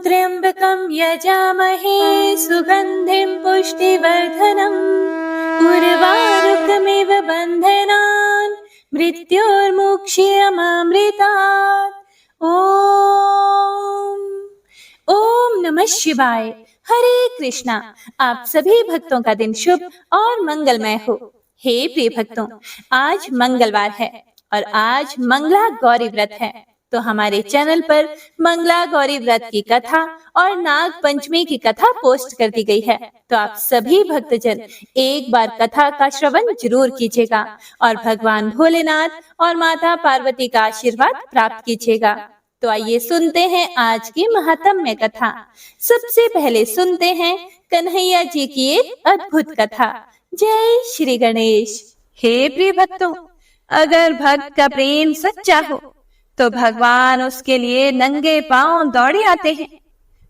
त्र्यम्बकं यजामहे सुगन्धिं पुष्टिवर्धनम् उर्वारुकमिव बन्धनान् मृत्योर्मुक्ष्यमामृतात्। ओम नमः शिवाय। हरे कृष्णा। आप सभी भक्तों का दिन शुभ और मंगलमय हो। हे प्रिय भक्तों, आज मंगलवार है और आज मंगला गौरी व्रत है। तो हमारे चैनल पर मंगला गौरी व्रत की कथा और नाग पंचमी की कथा पोस्ट कर दी गई है। तो आप सभी भक्तजन एक बार कथा का श्रवण जरूर कीजिएगा और भगवान भोलेनाथ और माता पार्वती का आशीर्वाद प्राप्त कीजिएगा। तो आइए सुनते हैं आज की महात्म्य कथा। सबसे पहले सुनते हैं कन्हैया जी की एक अद्भुत कथा। जय श्री गणेश। हे प्रिय भक्तों, अगर भक्त का प्रेम सच्चा हो तो भगवान उसके लिए नंगे पांव दौड़े आते हैं।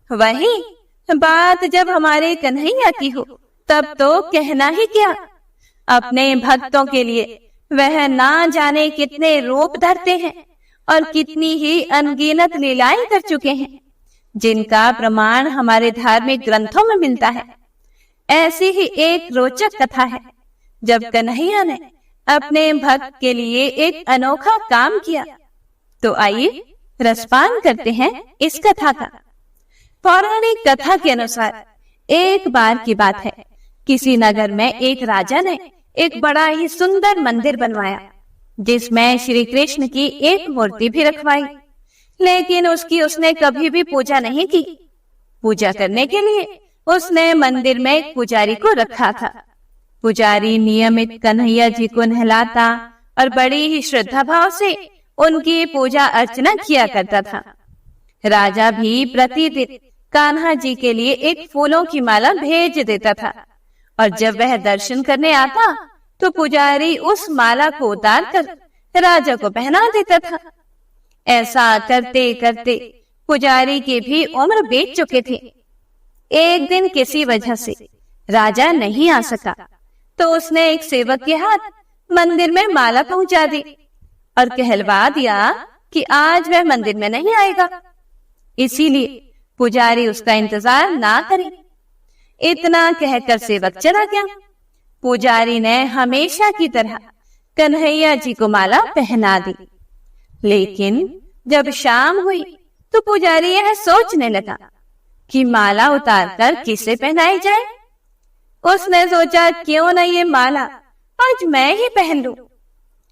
वही बात जब हमारे कन्हैया की हो तब तो कहना ही क्या। अपने भक्तों के लिए वह ना जाने कितने रूप धरते हैं और कितनी ही अनगिनत लीलाएं कर चुके हैं, जिनका प्रमाण हमारे धार्मिक ग्रंथों में मिलता है। ऐसी ही एक रोचक कथा है जब कन्हैया ने अपने भक्त के लिए एक अनोखा काम किया। तो आइए रसपान करते हैं इस कथा का। पौराणिक कथा के अनुसार एक बार की बात है, किसी नगर में एक राजा ने एक बड़ा ही सुंदर मंदिर बनवाया, जिसमें श्री कृष्ण की एक मूर्ति भी रखवाई। लेकिन उसने कभी भी पूजा नहीं की। पूजा करने के लिए उसने मंदिर में एक पुजारी को रखा था। पुजारी नियमित कन्हैया जी को नहलाता और बड़ी ही श्रद्धा भाव से उनकी पूजा अर्चना किया करता था। राजा भी प्रतिदिन कान्हा जी के लिए एक फूलों की माला भेज देता था और जब वह दर्शन करने आता तो पुजारी उस माला को उतार कर राजा को पहना देता था। ऐसा करते करते पुजारी की भी उम्र बीत चुके थे। एक दिन किसी वजह से राजा नहीं आ सका तो उसने एक सेवक के हाथ मंदिर में माला पहुंचा दी और कहलवा दिया कि आज वह मंदिर में नहीं आएगा, इसीलिए पुजारी उसका इंतजार ना करे। इतना कहकर सेवक चला गया। पुजारी ने हमेशा की तरह कन्हैया जी को माला पहना दी। लेकिन जब शाम हुई तो पुजारी यह सोचने लगा कि माला उतारकर किसे पहनाई जाए। उसने सोचा क्यों न ये माला आज मैं ही पहन लूं।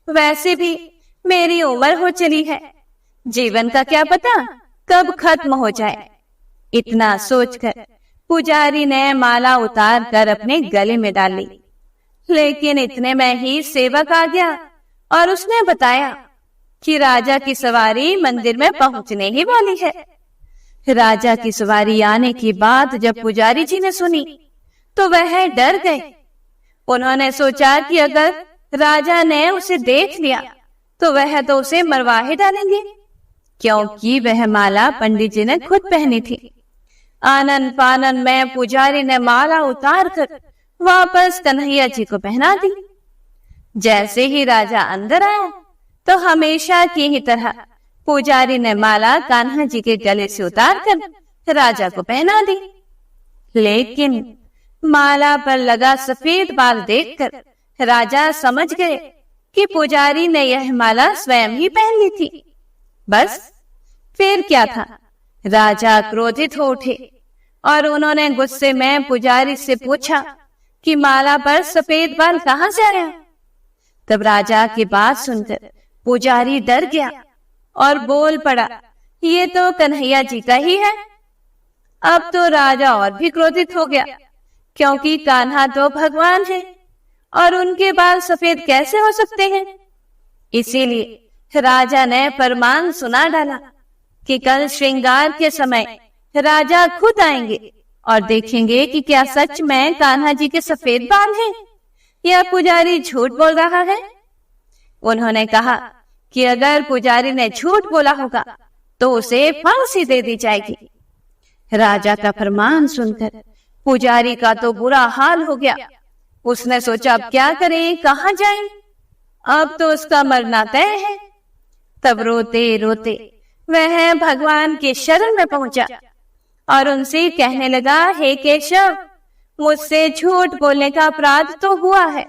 वैसे भी मेरी उम्र हो चली है, जीवन का क्या पता कब खत्म हो जाए। इतना सोचकर पुजारी ने माला उतार कर अपने गले में डाल ली। लेकिन इतने में ही सेवक आ गया और उसने बताया कि राजा की सवारी मंदिर में पहुंचने ही वाली है। राजा की सवारी आने की बात जब पुजारी जी ने सुनी तो वह डर गए। उन्होंने सोचा कि अगर राजा ने उसे देख लिया तो वह तो उसे मरवा ही डालेंगे, क्योंकि वह माला पंडित जी ने खुद पहनी थी। आनन फानन में पुजारी ने माला उतार कर वापस कन्हैया जी को पहना दी। जैसे ही राजा अंदर आया तो हमेशा की ही तरह पुजारी ने माला कान्हा जी के गले से उतार कर राजा को पहना दी। लेकिन माला पर लगा सफेद बाल देखकर राजा समझ गए कि पुजारी ने यह माला स्वयं ही पहन ली थी। बस फिर क्या था, राजा क्रोधित हो उठे और उन्होंने गुस्से में पुजारी से पूछा कि माला पर सफेद बाल कहां से आया। तब राजा की बात सुनकर पुजारी डर गया और बोल पड़ा, ये तो कन्हैया जी का ही है। अब तो राजा और भी क्रोधित हो गया, क्योंकि कान्हा तो भगवान है और उनके बाल सफेद कैसे हो सकते हैं। इसीलिए राजा ने फरमान सुना डाला कि कल श्रृंगार के समय राजा खुद आएंगे और देखेंगे कि क्या सच में कान्हा जी के सफेद बाल हैं या पुजारी झूठ बोल रहा है। उन्होंने कहा कि अगर पुजारी ने झूठ बोला होगा तो उसे फांसी दे दी जाएगी। राजा का फरमान सुनकर पुजारी का तो बुरा हाल हो गया। उसने सोचा अब क्या करें, कहां जाएं? अब तो उसका मरना तय है। तब रोते रोते वह भगवान के शरण में पहुंचा और उनसे कहने लगा, हे केशव, मुझसे झूठ बोलने का अपराध तो हुआ है,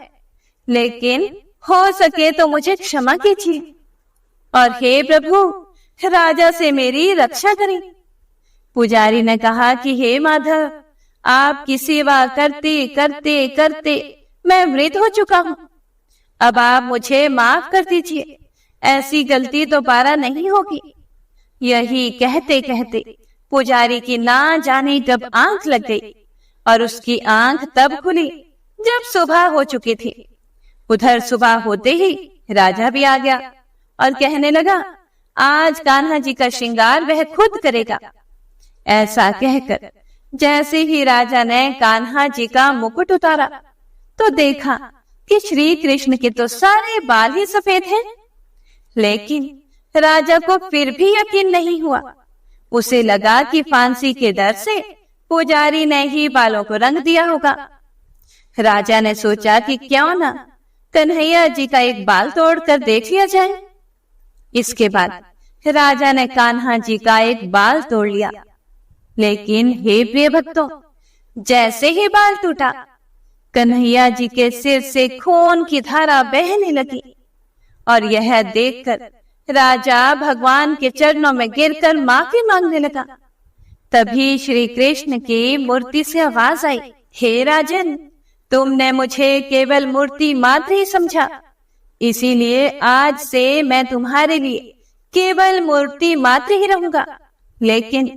लेकिन हो सके तो मुझे क्षमा कीजिए और हे प्रभु, राजा से मेरी रक्षा करें। पुजारी ने कहा कि हे माधव, आपकी सेवा करते करते करते मैं मृत हो चुका हूँ। अब आप मुझे माफ कर दीजिए, ऐसी गलती दोबारा नहीं होगी। यही कहते कहते पुजारी की ना जाने कब आंख लग गई और उसकी आंख तब खुली जब सुबह हो चुकी थी। उधर सुबह होते ही राजा भी आ गया और कहने लगा, आज कान्हा जी का श्रृंगार वह खुद करेगा। ऐसा कहकर जैसे ही राजा ने कान्हा जी का मुकुट उतारा तो देखा कि श्री कृष्ण के तो सारे बाल ही सफेद हैं। लेकिन राजा को फिर भी यकीन नहीं हुआ। उसे लगा कि फांसी के डर से पुजारी ने ही बालों को रंग दिया होगा। राजा ने सोचा कि क्यों ना कन्हैया जी का एक बाल तोड़कर देख लिया जाए। इसके बाद राजा ने कान्हा जी का एक बाल तोड़ लिया। लेकिन हे प्रिय भक्तों, जैसे ही बाल टूटा, कन्हैया जी के सिर से खून की धारा बहने लगी और यह देखकर राजा भगवान के चरणों में गिरकर माफी मांगने लगा। तभी श्री कृष्ण की मूर्ति से आवाज आई, हे राजन, तुमने मुझे केवल मूर्ति मात्र ही समझा, इसीलिए आज से मैं तुम्हारे लिए केवल मूर्ति मात्र ही रहूंगा। लेकिन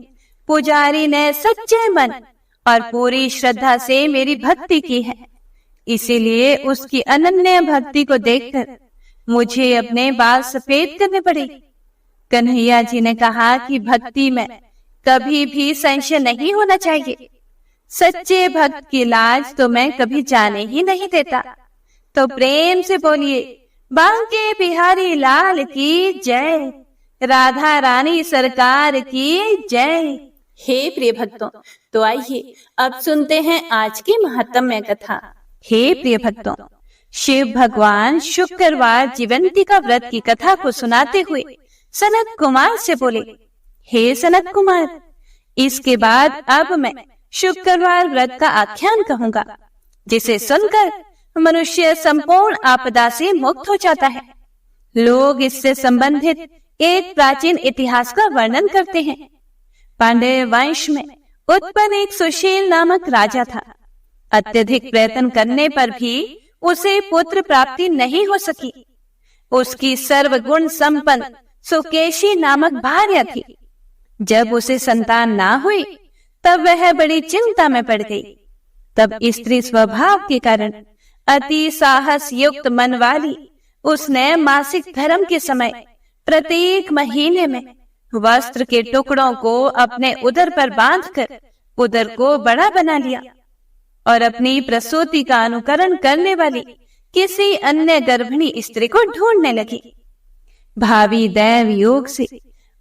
पुजारी ने सच्चे मन और पूरी श्रद्धा से मेरी भक्ति की है, इसीलिए उसकी अनन्य भक्ति को देखकर मुझे अपने बाल सफेद करने पड़े। कन्हैया जी ने कहा कि भक्ति में कभी भी संशय नहीं होना चाहिए। सच्चे भक्त की लाज तो मैं कभी जाने ही नहीं देता। तो प्रेम से बोलिए, बांके बिहारी लाल की जय, राधा रानी सरकार की जय। हे प्रिय भक्तों, तो आइए अब सुनते हैं आज की महात्म्य कथा। हे प्रिय भक्तों, शिव भगवान शुक्रवार जीवंतिका व्रत की कथा को सुनाते हुए सनत कुमार से बोले, हे सनत कुमार, इसके बाद अब मैं शुक्रवार व्रत का आख्यान कहूंगा, जिसे सुनकर मनुष्य संपूर्ण आपदा से मुक्त हो जाता है। लोग इससे संबंधित एक प्राचीन इतिहास का वर्णन करते हैं। पांड्य वंश में उत्पन्न एक सुशील नामक राजा था। अत्यधिक प्रयत्न करने पर भी उसे पुत्र प्राप्ति नहीं हो सकी। उसकी सर्वगुण संपन्न सुकेशी नामक भार्या थी। जब उसे संतान ना हुई तब वह बड़ी चिंता में पड़ गई। तब स्त्री स्वभाव के कारण अति साहस युक्त मन वाली उसने मासिक धर्म के समय प्रत्येक महीने में वस्त्र के टुकड़ों को अपने उदर पर बांधकर उदर को बड़ा बना लिया और अपनी प्रसूति का अनुकरण करने वाली किसी अन्य गर्भिणी स्त्री को ढूंढने लगी। भावी दैव योग से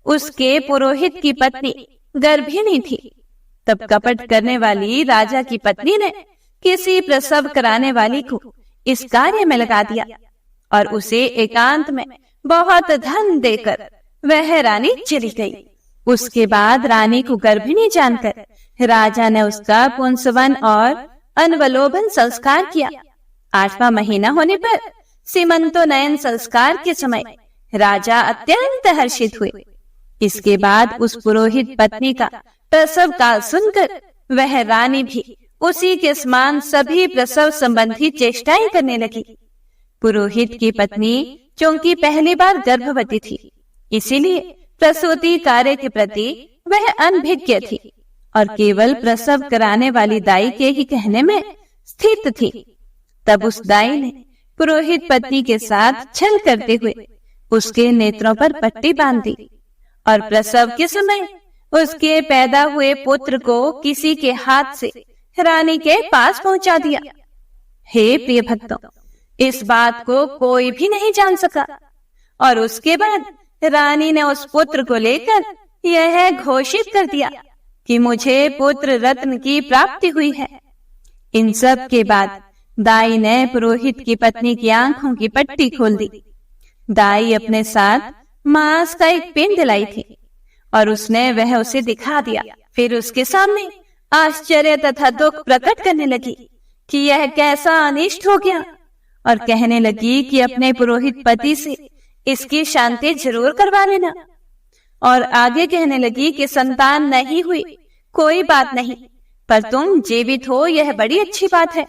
उसके पुरोहित की पत्नी गर्भिणी थी। तब कपट करने वाली राजा की पत्नी ने किसी प्रसव कराने वाली को इस कार्य में लगा दिया और उसे एकांत में बहुत धन देकर वह रानी चली गई। उसके बाद रानी को गर्भिणी जानकर राजा ने उसका पुंसवन और अनवलोभन संस्कार किया। 8वां महीना होने पर सीमंतोनयन संस्कार के समय राजा अत्यंत हर्षित हुए। इसके बाद उस पुरोहित पत्नी का प्रसव काल सुनकर वह रानी भी उसी के समान सभी प्रसव संबंधी चेष्टाएं करने लगी। पुरोहित की पत्नी चूंकि पहली बार गर्भवती थी, इसीलिए प्रसूति कार्य के प्रति वह अनभिज्ञ थी और केवल प्रसव कराने वाली दाई के ही कहने में स्थित थी। तब उस दाई ने पुरोहित पत्नी के साथ छल करते हुए उसके नेत्रों पर पट्टी बांध दी और प्रसव के समय उसके पैदा हुए पुत्र को किसी के हाथ से रानी के पास पहुंचा दिया। हे प्रिय भक्तों, इस बात को कोई भी नहीं जान सका और उसके बाद रानी ने उस पुत्र को लेकर यह घोषित कर दिया कि मुझे पुत्र रत्न की प्राप्ति हुई है। इन सब के बाद दाई ने पुरोहित की पत्नी की आंखों की पट्टी खोल दी। दाई अपने साथ मांस का एक पिंड लाई थी और उसने वह उसे दिखा दिया। फिर उसके सामने आश्चर्य तथा दुख प्रकट करने लगी कि यह कैसा अनिष्ट हो गया, और कहने लगी कि अपने पुरोहित पति से इसकी शांति जरूर करवा लेना। और आगे कहने लगी कि संतान नहीं हुई कोई बात नहीं, पर तुम जीवित हो यह बड़ी अच्छी बात है।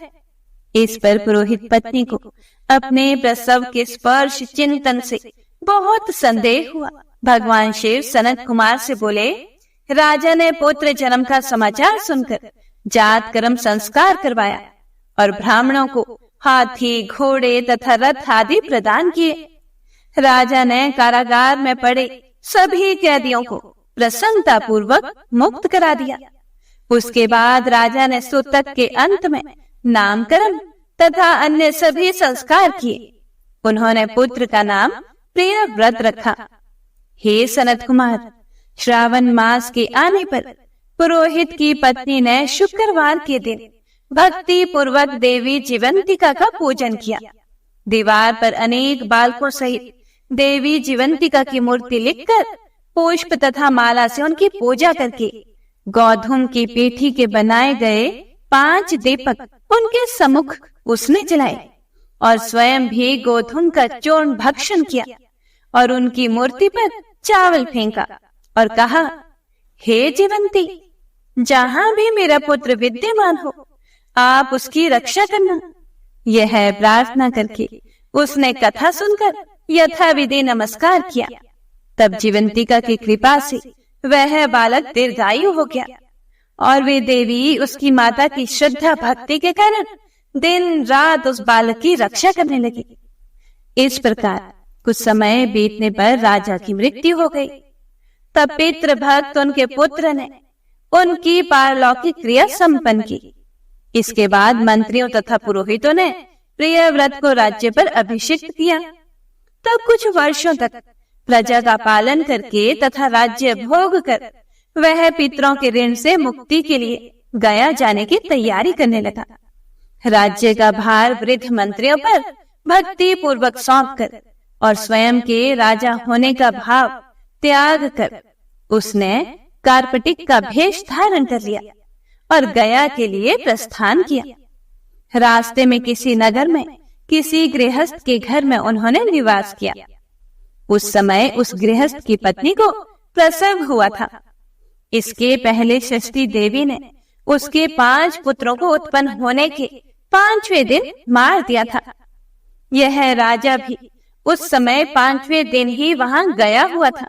इस पर पुरोहित पत्नी को अपने प्रसव के स्पर्श चिंतन से बहुत संदेह हुआ। भगवान शिव सनत कुमार से बोले, राजा ने पुत्र जन्म का समाचार सुनकर जात कर्म संस्कार करवाया और ब्राह्मणों को हाथी, घोड़े तथा रथ आदि प्रदान किए। राजा ने कारागार में पड़े सभी कैदियों को प्रसन्नता पूर्वक मुक्त करा दिया। उसके बाद राजा ने सूतक के अंत में नामकरण तथा अन्य सभी संस्कार किए। उन्होंने पुत्र का नाम प्रियव्रत रखा। हे सनत कुमार, श्रावण मास के आने पर पुरोहित की पत्नी ने शुक्रवार के दिन भक्ति पूर्वक देवी जीवंतिका का पूजन किया। दीवार पर अनेक बालकों सहित देवी जीवंतिका की मूर्ति लिखकर पुष्प तथा माला से उनकी पूजा करके गौधूम की पीठी के बनाए गए 5 दीपक उनके सम्मुख उसने जलाए और स्वयं भी गोधूम का चूर्ण भक्षण किया और उनकी मूर्ति पर चावल फेंका और कहा, हे जीवंती, जहां भी मेरा पुत्र विद्यमान हो आप उसकी रक्षा करना। यह प्रार्थना करके उसने कथा सुनकर यथाविधि नमस्कार किया। तब जीवंतिका की कृपा से वह बालक दीर्घायु हो गया और वे देवी उसकी माता की श्रद्धा भक्ति के कारण दिन रात उस बालक की रक्षा करने लगी। इस प्रकार कुछ समय बीतने पर राजा की मृत्यु हो गई। तब पितृ भक्त उनके पुत्र ने उनकी पारलौकिक क्रिया संपन्न की। इसके बाद मंत्रियों तथा पुरोहितों ने प्रियव्रत को राज्य पर अभिषिक्त किया। तब कुछ वर्षों तक प्रजा का पालन करके तथा राज्य भोग कर वह पितरों के ऋण से मुक्ति के लिए गया जाने की तैयारी करने लगा। राज्य का भार वृद्ध मंत्रियों पर भक्ति पूर्वक सौंप कर और स्वयं के राजा होने का भाव त्याग कर उसने कार्पटिक का भेष धारण कर लिया और गया के लिए प्रस्थान किया। रास्ते में किसी नगर में किसी गृहस्थ के घर में उन्होंने निवास किया। उस समय उस गृहस्थ की पत्नी को प्रसव हुआ था। इसके पहले षष्ठी देवी ने उसके 5 पुत्रों को उत्पन्न होने के 5वें दिन मार दिया था। यह राजा भी उस समय 5वें दिन ही वहां गया हुआ था।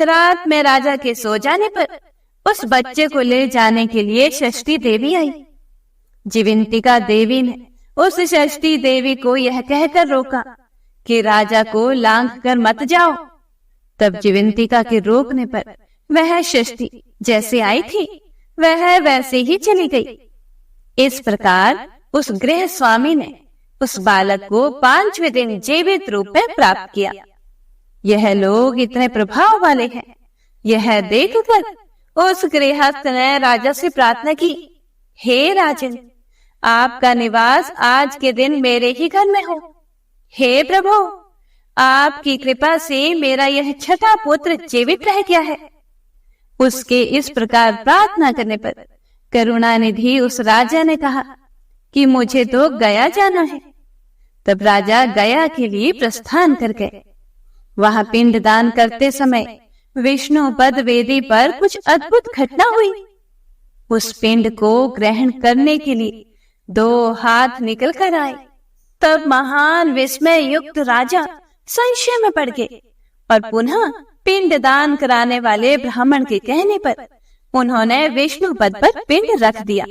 रात में राजा के सो जाने पर उस बच्चे को ले जाने के लिए षष्ठी देवी आई। जीवंतिका देवी ने उस षष्ठी देवी को यह कहकर रोका कि राजा को लांघ कर मत जाओ। तब जीवंतिका के रोकने पर वह षष्ठी जैसे आई थी वह वैसे ही चली गई। इस प्रकार उस गृह स्वामी ने उस बालक को 5वें दिन जीवित रूप में प्राप्त किया। यह लोग इतने प्रभाव वाले हैं, यह देखकर उस गृहस्थ ने राजा से प्रार्थना की, हे राजन, आपका निवास आज के दिन मेरे ही घर में हो। हे प्रभु, आपकी कृपा से मेरा यह छठा पुत्र जीवित रह गया है। उसके इस प्रकार प्रार्थना करने पर करुणानिधि उस राजा ने कहा कि मुझे तो गया जाना है। तब राजा गया के लिए प्रस्थान कर गए। वहां पिंड दान करते समय विष्णु पद वेदी पर कुछ अद्भुत घटना हुई। उस पिंड को ग्रहण करने के लिए 2 हाथ निकल कर आए। तब महान विस्मय युक्त राजा संशय में पड़ गए और पुनः पिंड दान कराने वाले ब्राह्मण के कहने पर उन्होंने विष्णु पद पर पिंड रख दिया।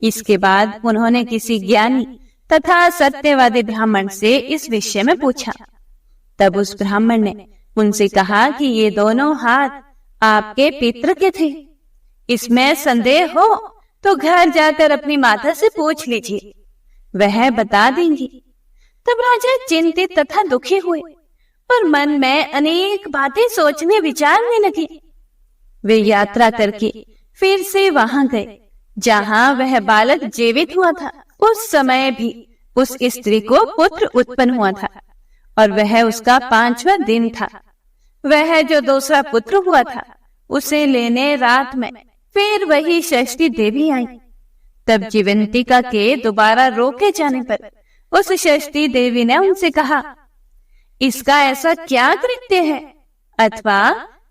इसके बाद उन्होंने किसी ज्ञानी तथा सत्यवादी ब्राह्मण से इस विषय में पूछा। तब उस ब्राह्मण ने उनसे कहा कि ये दोनों हाथ आपके पितृ के थे। इसमें संदेह हो तो घर जाकर अपनी माता से पूछ लीजिए, वह बता देंगी। तब राजा चिंतित तथा दुखी हुए और मन में अनेक बातें सोचने विचारने लगे। वे यात्रा करके फिर से वहां गए जहां वह बालक जीवित हुआ था। उस समय भी उस स्त्री को पुत्र उत्पन्न हुआ था और वह उसका 5वां दिन था। वह जो दूसरा पुत्र हुआ था उसे लेने रात में फिर वही षष्ठी देवी आई। तब जीवंतिका के दोबारा रोके जाने पर उस षष्ठी देवी ने उनसे कहा, इसका ऐसा क्या कृत्य है, अथवा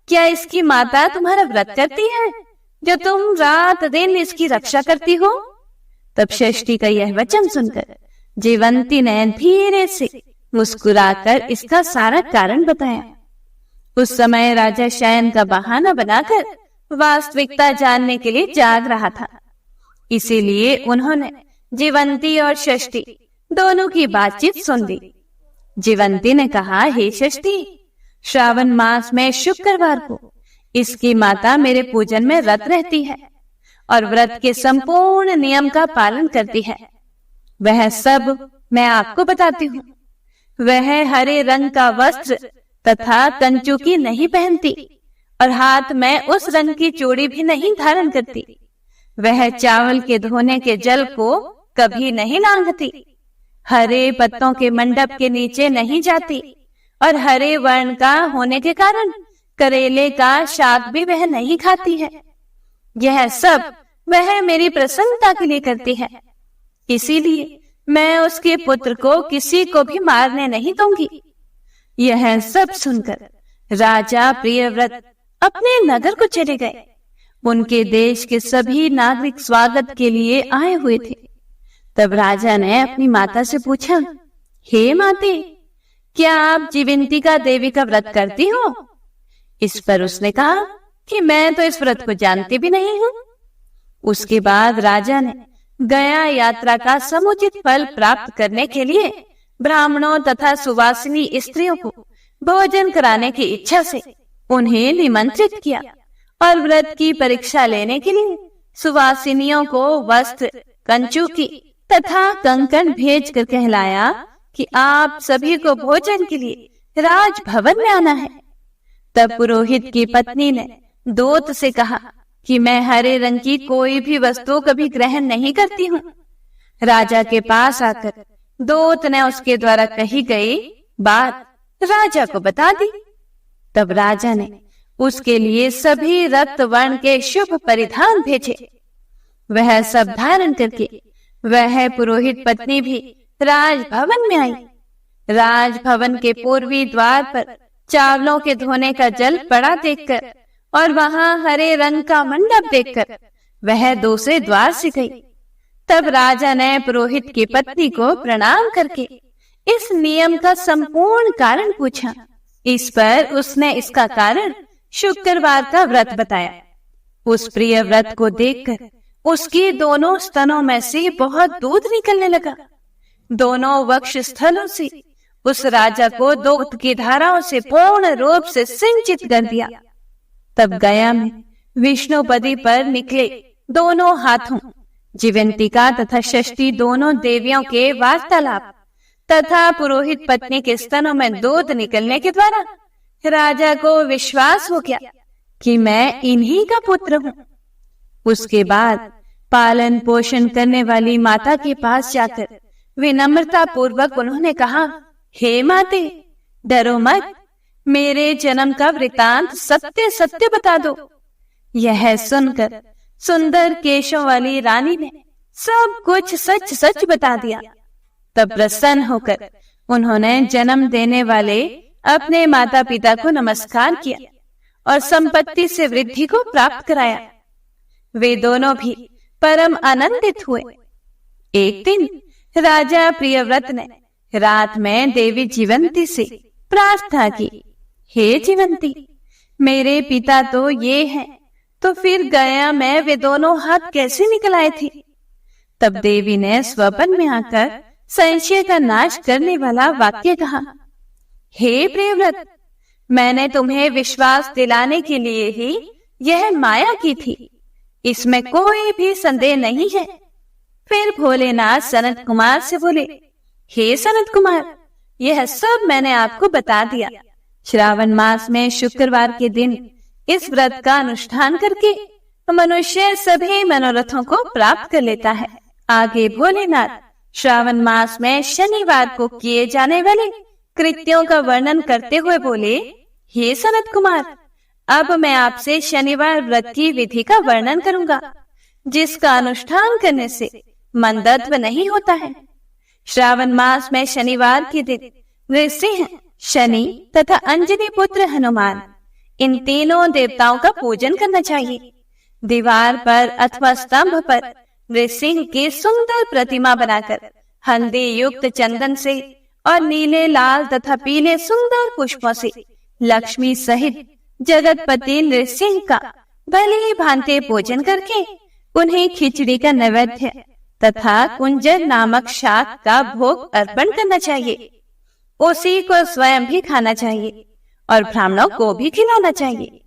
क्या इसकी माता तुम्हारा व्रत करती है जो तुम रात दिन इसकी रक्षा करती हो? तब षष्ठी का यह वचन सुनकर जीवंती ने धीरे से मुस्कुराकर इसका सारा कारण बताया। उस समय राजा शयन का बहाना बनाकर वास्तविकता जानने के लिए जाग रहा था। इसीलिए उन्होंने जीवंती और षष्ठी दोनों की बातचीत सुन ली। जीवंती ने कहा, हे षष्ठी, श्रावण मास में शुक्रवार को इसकी माता मेरे पूजन में रत रहती है और व्रत के संपूर्ण नियम का पालन करती है। वह सब मैं आपको बताती हूँ। वह हरे रंग का वस्त्र तथा कंचुकी नहीं पहनती और हाथ में उस रंग की चूड़ी भी नहीं धारण करती। वह चावल के धोने के जल को कभी नहीं लांघती, हरे पत्तों के मंडप के नीचे नहीं जाती और हरे वर्ण का होने के कारण करेले का शाक भी वह नहीं खाती है। यह सब वह मेरी प्रसन्नता के लिए करती है, इसीलिए मैं उसके पुत्र को किसी को भी मारने नहीं दूंगी। यह सब सुनकर राजा प्रियव्रत अपने नगर को चले गए। उनके देश के सभी नागरिक स्वागत के लिए आए हुए थे। तब राजा ने अपनी माता से पूछा, हे माते, क्या आप जीवंतिका देवी का व्रत करती हो? इस पर उसने कहा कि मैं तो इस व्रत को जानती भी नहीं हूँ। उसके बाद राजा ने गया यात्रा का समुचित फल प्राप्त करने के लिए ब्राह्मणों तथा सुवासिनी स्त्रियों को भोजन कराने की इच्छा से उन्हें निमंत्रित किया और व्रत की परीक्षा लेने के लिए सुवासिनियों को वस्त्र, कंचुकी तथा कंकण भेज कर कहलाया कि आप सभी को भोजन के लिए राजभवन में आना है। तब पुरोहित की पत्नी ने दूत से कहा कि मैं हरे रंग की कोई भी वस्तु कभी ग्रहण नहीं करती हूँ। राजा के पास आकर दूत ने उसके द्वारा कही गई बात राजा को बता दी। तब राजा ने उसके लिए सभी रक्त वर्ण के शुभ परिधान भेजे। वह सब धारण करके वह पुरोहित पत्नी भी राजभवन में आई। राजभवन के पूर्वी द्वार पर चावलों के धोने का जल पड़ा देखकर और वहां हरे रंग का मंडप देखकर वह दूसरे द्वार से गई। तब राजा ने पुरोहित की पत्नी को प्रणाम करके इस नियम का संपूर्ण कारण पूछा। इस पर उसने इसका कारण शुक्रवार का व्रत बताया। उस प्रिय व्रत को देखकर उसकी दोनों स्तनों में से बहुत दूध निकलने लगा। दोनों वक्ष स्थलों से उस राजा को दूध की धाराओं से पूर्ण रूप से सिंचित कर दिया। तब गया में विष्णुपदी पर निकले दोनों हाथों जीवंतिका तथा षष्ठी दोनों देवियों के वार्तालाप तथा पुरोहित पत्नी के स्तनों में दूध निकलने के द्वारा राजा को विश्वास हो गया कि मैं इन्हीं का पुत्र हूँ। उसके बाद पालन पोषण करने वाली माता के पास जाकर विनम्रता पूर्वक उन्होंने कहा, हे माते, डरो मत, मेरे जन्म का वृतांत सत्य सत्य बता दो। यह सुनकर सुंदर केशों वाली रानी ने सब कुछ सच सच बता दिया। तब प्रसन्न होकर उन्होंने जन्म देने वाले अपने माता पिता को नमस्कार किया और संपत्ति से वृद्धि को प्राप्त कराया। वे दोनों भी परम आनंदित हुए। एक दिन राजा प्रियव्रत ने रात में देवी जीवंती से प्रार्थना की, हे जीवंती, मेरे पिता तो ये हैं, तो फिर गया में वे दोनों हाथ कैसे निकल आए थे? तब देवी ने स्वप्न में आकर संशय का नाश करने वाला वाक्य कहा, हे प्रियव्रत, मैंने तुम्हें विश्वास दिलाने के लिए ही यह माया की थी, इसमें कोई भी संदेह नहीं है। फिर भोलेनाथ सनत कुमार से बोले, हे सनत कुमार, यह सब मैंने आपको बता दिया। श्रावण मास में शुक्रवार के दिन इस व्रत का अनुष्ठान करके मनुष्य सभी मनोरथों को प्राप्त कर लेता है। आगे भोलेनाथ श्रावण मास में शनिवार को किए जाने वाले कृत्यों का वर्णन करते हुए बोले, हे सनत कुमार, अब मैं आपसे शनिवार व्रत की विधि का वर्णन करूंगा, जिसका अनुष्ठान करने से मंदत्व नहीं होता है। श्रावण मास में शनिवार के दिन नृसिंह, शनि तथा अंजनी पुत्र हनुमान, इन तीनों देवताओं का पूजन करना चाहिए। दीवार पर अथवा स्तंभ पर नृसिंह की सुंदर प्रतिमा बनाकर हल्दी युक्त चंदन से और नीले, लाल तथा पीले सुंदर पुष्पों से लक्ष्मी सहित जगतपति नृसिंह का भली भांति पूजन करके उन्हें खिचड़ी का नैवेद्य तथा कुंजर नामक शाक का भोग अर्पण करना चाहिए। उसी को स्वयं भी खाना चाहिए और ब्राह्मणों को भी खिलाना चाहिए।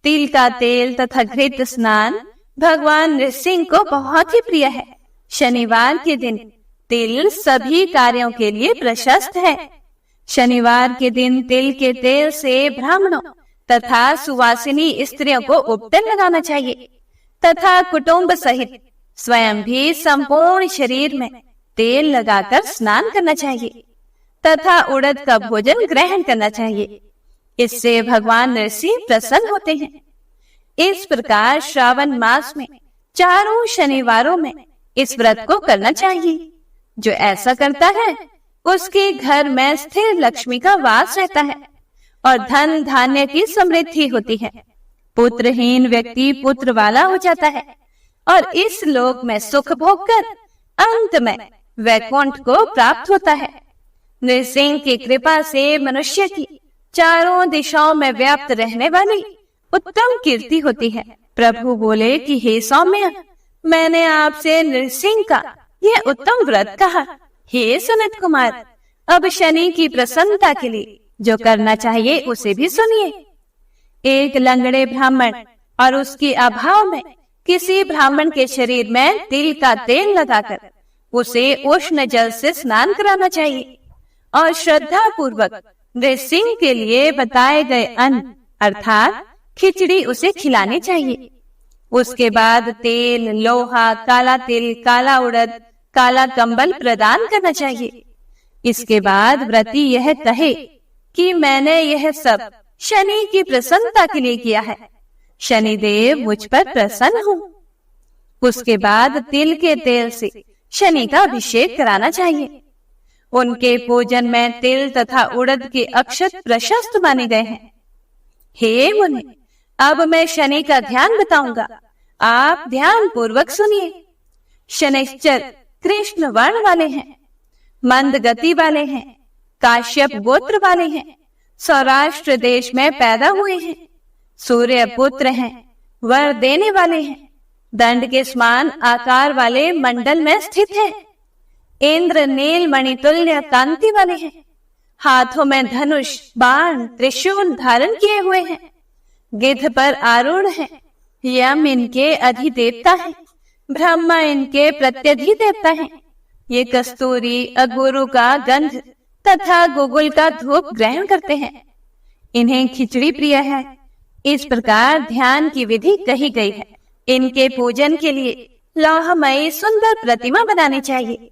तिल का तेल तथा घृत स्नान भगवान नृसिंह को बहुत ही प्रिय है। शनिवार के दिन तिल सभी कार्यों के लिए प्रशस्त है। शनिवार के दिन तिल के तेल से ब्राह्मणों तथा सुवासिनी स्त्रियों को उपटन लगाना चाहिए तथा कुटुंब सहित स्वयं भी संपूर्ण शरीर में तेल लगाकर स्नान करना चाहिए तथा उड़द का भोजन ग्रहण करना चाहिए। इससे भगवान नृसिंह प्रसन्न होते हैं। इस प्रकार श्रावण मास में चारों शनिवारों में इस व्रत को करना चाहिए। जो ऐसा करता है उसके घर में स्थिर लक्ष्मी का वास रहता है और धन धान्य की समृद्धि होती है। पुत्रहीन व्यक्ति पुत्र वाला हो जाता है और इस लोक में सुख भोग कर अंत में वैकुंठ को प्राप्त होता है। नृसिंह की कृपा से मनुष्य की चारों दिशाओं में व्याप्त रहने वाली उत्तम कीर्ति होती है। प्रभु बोले कि हे सौम्य, मैंने आपसे नृसिंह का यह उत्तम व्रत कहा। हे सनत कुमार, अब शनि की प्रसन्नता के लिए जो करना चाहिए उसे भी सुनिए। एक लंगड़े ब्राह्मण और उसके अभाव में किसी ब्राह्मण के शरीर में तिल का तेल लगाकर उसे उष्ण जल से स्नान कराना चाहिए और श्रद्धा पूर्वक नृसिंह के लिए बताए गए अन्न अर्थात खिचड़ी उसे खिलानी चाहिए। उसके बाद तेल, लोहा, काला तिल, काला उड़द, काला कंबल प्रदान करना चाहिए। इसके बाद व्रती यह कहे कि मैंने यह सब शनि की प्रसन्नता के लिए किया है, शनिदेव मुझ पर प्रसन्न हूँ। उसके बाद तिल के तेल से शनि का अभिषेक कराना चाहिए। उनके पूजन में तिल तथा उड़द के अक्षत प्रशस्त माने गए हैं। हे मुनि, अब मैं शनि का ध्यान बताऊंगा, आप ध्यान पूर्वक सुनिए। शनिश्चर कृष्ण वर्ण वाले हैं, मंद गति वाले हैं, काश्यप गोत्र वाले हैं, सौराष्ट्र देश में पैदा हुए हैं, सूर्य पुत्र हैं, वर देने वाले हैं, दंड के समान आकार वाले मंडल में स्थित हैं, इंद्र नील मणितुल्य कांति वाले हैं, हाथों में धनुष, बाण, त्रिशूल धारण किए हुए हैं, गिद्ध पर आरूढ़ हैं, यम इनके अधिदेवता हैं, ब्रह्मा इनके प्रत्यधिदेवता हैं। ये कस्तूरी, अगुरु का गंध तथा गुगुल का धूप ग्रहण करते हैं। इन्हें खिचड़ी प्रिय है। इस प्रकार ध्यान की विधि कही गई है। इनके पूजन के लिए लौहमयी सुंदर प्रतिमा बनानी चाहिए।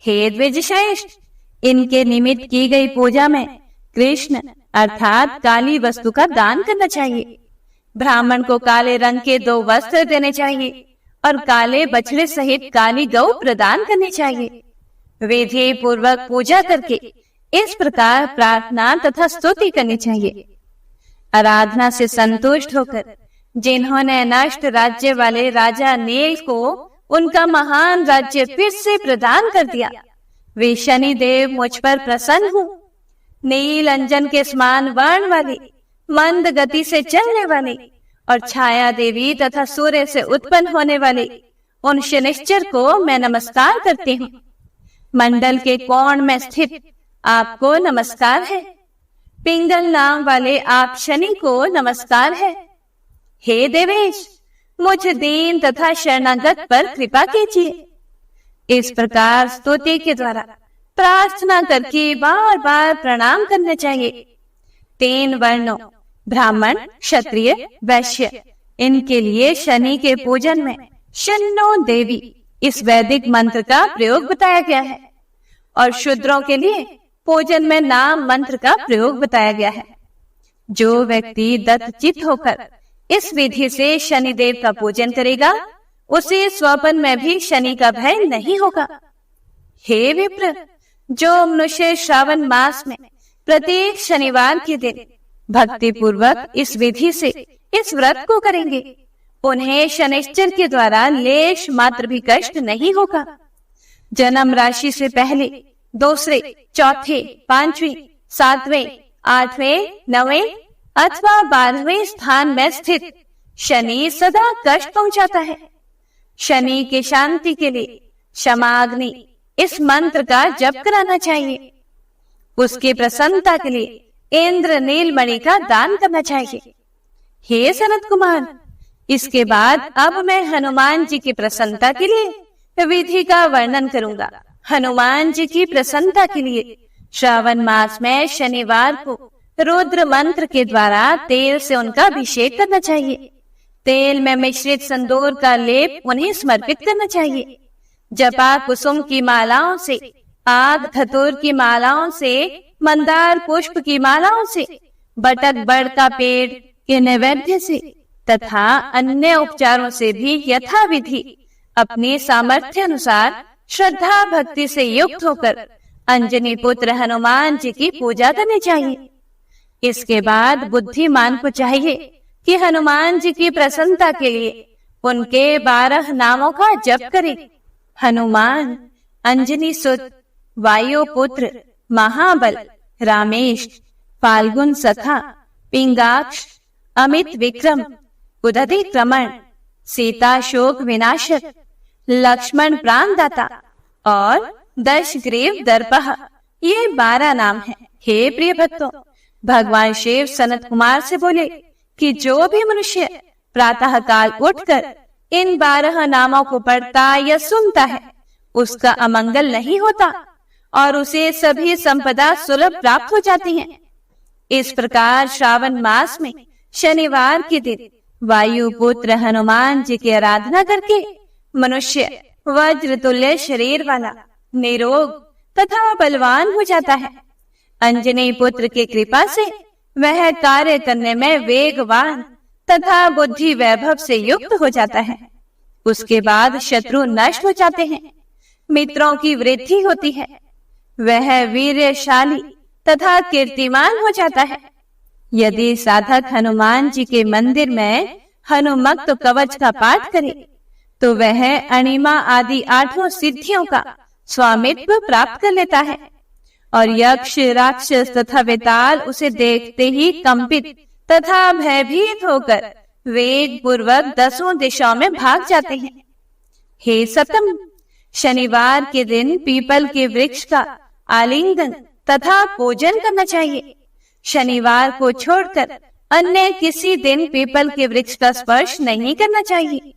हे द्विजश्रेष्ठ, इनके निमित्त की गई पूजा में कृष्ण अर्थात काली वस्तु का दान करना चाहिए। ब्राह्मण को काले रंग के 2 वस्त्र देने चाहिए और काले बछड़े सहित काली गौ प्रदान करनी चाहिए। विधि पूर्वक पूजा करके इस प्रकार प्रार्थना तथा स्तुति करनी चाहिए। आराधना से संतुष्ट होकर जिन्होंने नष्ट राज्य वाले राजा नील को उनका महान राज्य फिर से प्रदान कर दिया, वे शनि देव मुझ पर प्रसन्न हूँ। नील अंजन के समान वर्ण वाली, मंद गति से चलने वाली और छाया देवी तथा सूर्य से उत्पन्न होने वाली उन शनिश्चर को मैं नमस्कार करती हूँ। मंडल के कोण में स्थित आपको नमस्कार है। पिंगल नाम वाले आप शनि को नमस्कार है। हे देवेश, मुझ दीन तथा शरणागत पर कृपा कीजिए। इस प्रकार स्तुति के द्वारा प्रार्थना करके बार बार प्रणाम करना चाहिए। 3 वर्णों ब्राह्मण, क्षत्रिय, वैश्य, इनके लिए शनि के पूजन में शन्नो देवी इस वैदिक मंत्र का प्रयोग बताया गया है और शूद्रों के लिए पूजन में नाम मंत्र का प्रयोग बताया गया है। जो व्यक्ति दत्तचित्त होकर इस विधि से शनिदेव का पूजन करेगा, उसे स्वप्न में भी शनि का भय नहीं होगा। हे विप्र, जो मनुष्य श्रावण मास में प्रत्येक शनिवार के दिन भक्ति पूर्वक इस विधि से इस व्रत को करेंगे, उन्हें शनिश्चर के द्वारा लेश मात्र भी कष्ट नहीं होगा। जन्म राशि से पहले, दूसरे, चौथे, पांचवें, सातवें, आठवें, नवें अथवा 12वें स्थान में स्थित शनि सदा कष्ट पहुंचाता है। शनि की शांति के लिए क्षमाग्नि इस मंत्र का जप कराना चाहिए। उसके प्रसन्नता के लिए इंद्र नीलमणि का दान करना चाहिए। हे सनत कुमार, इसके बाद अब मैं हनुमान जी की प्रसन्नता के लिए विधि का वर्णन करूंगा। हनुमान जी की प्रसन्नता के लिए श्रावण मास में शनिवार को रुद्र मंत्र के द्वारा तेल से उनका अभिषेक करना चाहिए। तेल में मिश्रित संदूर का लेप उन्हें समर्पित करना चाहिए। जपा कुसुम की मालाओं से, आग धतूर की मालाओं से, मंदार पुष्प की मालाओं से, बटक बड़ का पेड़ के नैवेद्य से तथा अन्य उपचारों से भी यथाविधि अपनी सामर्थ्य अनुसार श्रद्धा भक्ति से युक्त होकर अंजनी पुत्र हनुमान जी की पूजा करनी चाहिए। इसके बाद बुद्धिमान को चाहिए कि हनुमान जी की प्रसन्नता के लिए उनके 12 नामों का जप करे। हनुमान, अंजनी सुत, वायु पुत्र, महाबल, रामेश, फाल्गुन सखा, पिंगाक्ष, अमित विक्रम, उदधि क्रमण, सीता शोक विनाशक, लक्ष्मण प्राणदाता और दशग्रीव दर्पः, ये 12 नाम हैं। हे प्रिय भक्तों, भगवान शिव सनत कुमार से बोले कि जो भी मनुष्य प्रातः काल उठकर इन 12 नामों को पढ़ता या सुनता है, उसका अमंगल नहीं होता और उसे सभी संपदा सुलभ प्राप्त हो जाती हैं। इस प्रकार श्रावण मास में शनिवार के दिन वायु पुत्र हनुमान जी की आराधना करके मनुष्य वज्र तुल्य शरीर वाला, निरोग तथा बलवान हो जाता है। अंजनी पुत्र की कृपा से वह कार्य करने में वेगवान तथा बुद्धि वैभव से युक्त हो जाता है। उसके बाद शत्रु नष्ट हो जाते हैं, मित्रों की वृद्धि होती है, वह वीर्यशाली तथा कीर्तिमान हो जाता है। यदि साधक हनुमान जी के मंदिर में हनुमत कवच का पाठ करे तो वह अणिमा आदि 8 सिद्धियों का स्वामित्व प्राप्त कर लेता है और यक्ष, राक्षस तथा वेताल उसे देखते ही कंपित तथा भयभीत होकर वेग पूर्वक 10 दिशाओं में भाग जाते हैं। हे सतम, शनिवार के दिन पीपल के वृक्ष का आलिंगन तथा पूजन करना चाहिए। शनिवार को छोड़कर अन्य किसी दिन पीपल के वृक्ष का स्पर्श नहीं करना चाहिए।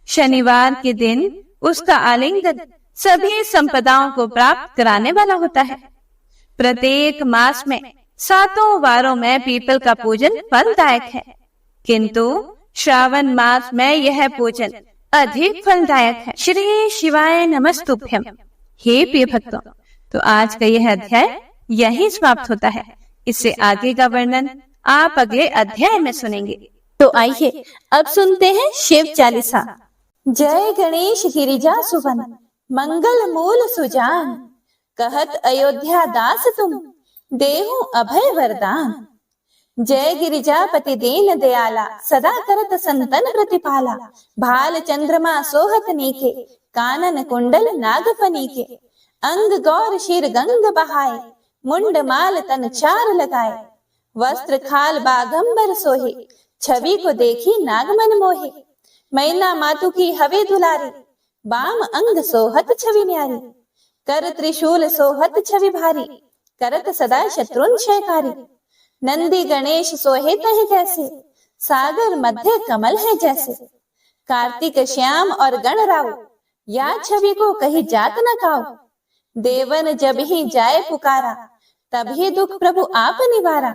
शनिवार के दिन उसका आलिंगन सभी संपदाओं को प्राप्त कराने वाला होता है। प्रत्येक मास में 7 वारों में पीपल का पूजन फलदायक है, किंतु श्रावण मास में यह पूजन अधिक फलदायक है। श्री शिवाय नमस्तुभ्यम। हे प्रिय भक्तों, तो आज का यह अध्याय यही समाप्त होता है। इससे आगे का वर्णन आप अगले अध्याय में सुनेंगे। तो आइए अब सुनते हैं शिव चालीसा। जय गणेश गिरिजा सुवन, मंगल मूल सुजान, कहत अयोध्या दास तुम, देहु अभय वरदान। जय गिरिजापति दीन दयाला, सदा करत संतन प्रतिपाला। भाल चंद्रमा सोहत नीके, कानन कुंडल नागफनी के। अंग गौर शिर गंग बहाए, मुंड माल तन 4 लगाए। वस्त्र खाल बागंबर सोहे, छवि को देखी नागमन मोहे। मैना मातु की हवे दुलारी, बाम अंग सोहत छवि न्यारी। कर त्रिशूल सोहत छवि भारी, करत सदा शत्रुन क्षयकारी। नंदी गणेश सोहे तह जैसे, सागर मध्य कमल है जैसे। कार्तिक श्याम और गण राव, या छवि को कही जात न काओ। देवन जब ही जाए पुकारा, तभी दुख प्रभु आप निवारा।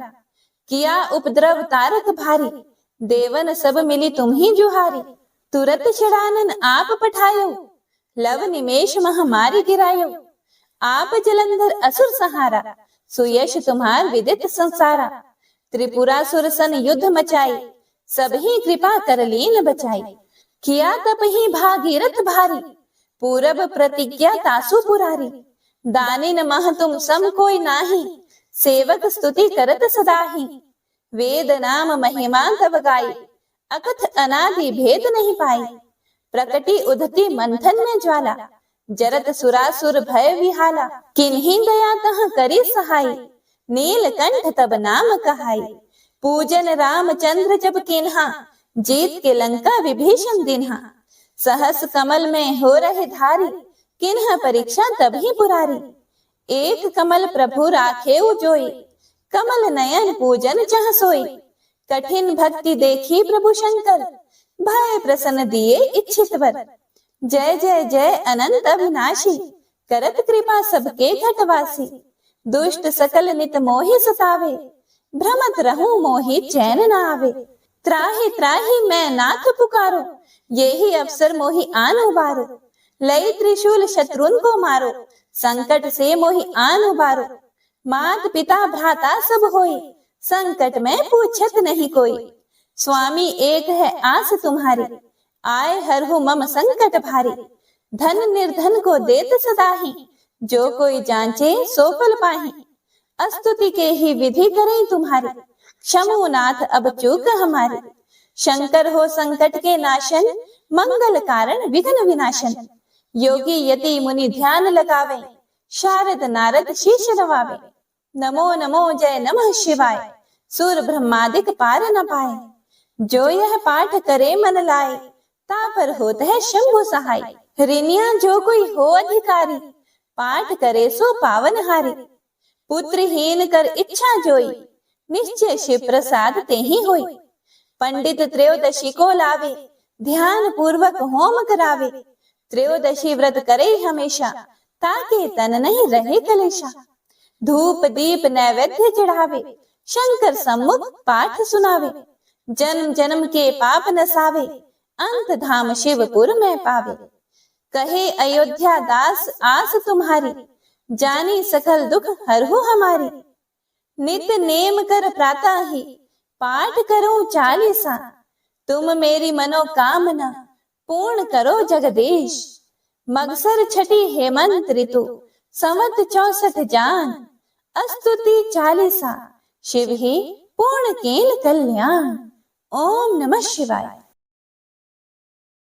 किया उपद्रव तारक भारी, देवन सब मिली तुम ही जुहारी। तुरत छड़ानन आप पठायो, लव निमेष महामारी गिरायो। आप जलंधर असुर सहारा, सुयश तुम्हार विदित संसारा। त्रिपुरासुर सन युद्ध मचाई, सब ही कृपा कर लीन बचाई। किया तप ही भागीरथ भारी, पूरब प्रतिज्ञा तासु पुरारी। दानिन मह तुम सम कोई नाही, सेवक स्तुति करत सदाही। वेद नाम महिमा तब गाई, अकथ अनादि भेद नहीं पाई। प्रकटी उधती मंथन में ज्वाला, जरत सुरासुर भय विहाला। किन्हीं दया तह करी सहाय, नीलकंठ तब नाम कहाई। पूजन रामचंद्र जब किन्हा, जीत के लंका विभीषण दिन्हा। सहस कमल में हो रहे धारी, किन्हा परीक्षा तभी पुरारी। एक कमल प्रभु राखे जोई, कमल नयन पूजन चह सोई। कठिन भक्ति देखी प्रभु शंकर, भय प्रसन्न दिए इच्छित वर। जय जय जय अनंत अविनाशी, करत कृपा सबके घटवासी। दुष्ट सकल नित मोहि सतावे, भ्रमत रहूं मोहि चैन न आवे। त्राहि त्राहि मैं नाथ पुकारो, यही अवसर मोहि आन उबारो। लई त्रिशूल शत्रुन को मारो, संकट से मोहि आन उबारो। मात पिता भ्राता सब होई, संकट में पूछत नहीं कोई। स्वामी एक है आस तुम्हारी, आए हरहु मम संकट भारी। धन निर्धन को देत सदाही, जो कोई जांचे सो फल पाही। स्तुति के ही विधि करें तुम्हारी, क्षमु नाथ अब चूक हमारी। शंकर हो संकट के नाशन, मंगल कारण विघ्न विनाशन। योगी यति मुनि ध्यान लगावे, शारद नारद शीश नवावे। नमो नमो जय नमः शिवाय, सूर ब्रह्मादिक पार न पाए। जो यह पाठ करे मन लाए, तापर होत है शंभु सहाय। ऋणिया जो कोई हो अधिकारी, पाठ करे सो पावन हारी। पुत्रहीन कर इच्छा जोई, निश्चय शिव प्रसाद ते ही होई। पंडित त्रयोदशी को लावे, ध्यान पूर्वक होम करावे। त्रयोदशी व्रत करे हमेशा, ताके तन नहीं रहे कलेशा। धूप दीप नैवेद्य चढ़ावे, शंकर सम्मुख पाठ सुनावे। जन्म जन्म के पाप नसावे, अंत धाम शिवपुर में पावे। कहे अयोध्या दास आस तुम्हारी, जानी सकल दुख हरहु हमारी। नित नेम कर प्रातः ही, पाठ करो चालीसा। तुम मेरी मनोकामना, पूर्ण करो जगदीश। मगसर छठी हेमंत ऋतु, संवत 64 जान। स्तुति चालीसा, शिव ही पूर्ण केल कल्याण। ओम नमः शिवाय।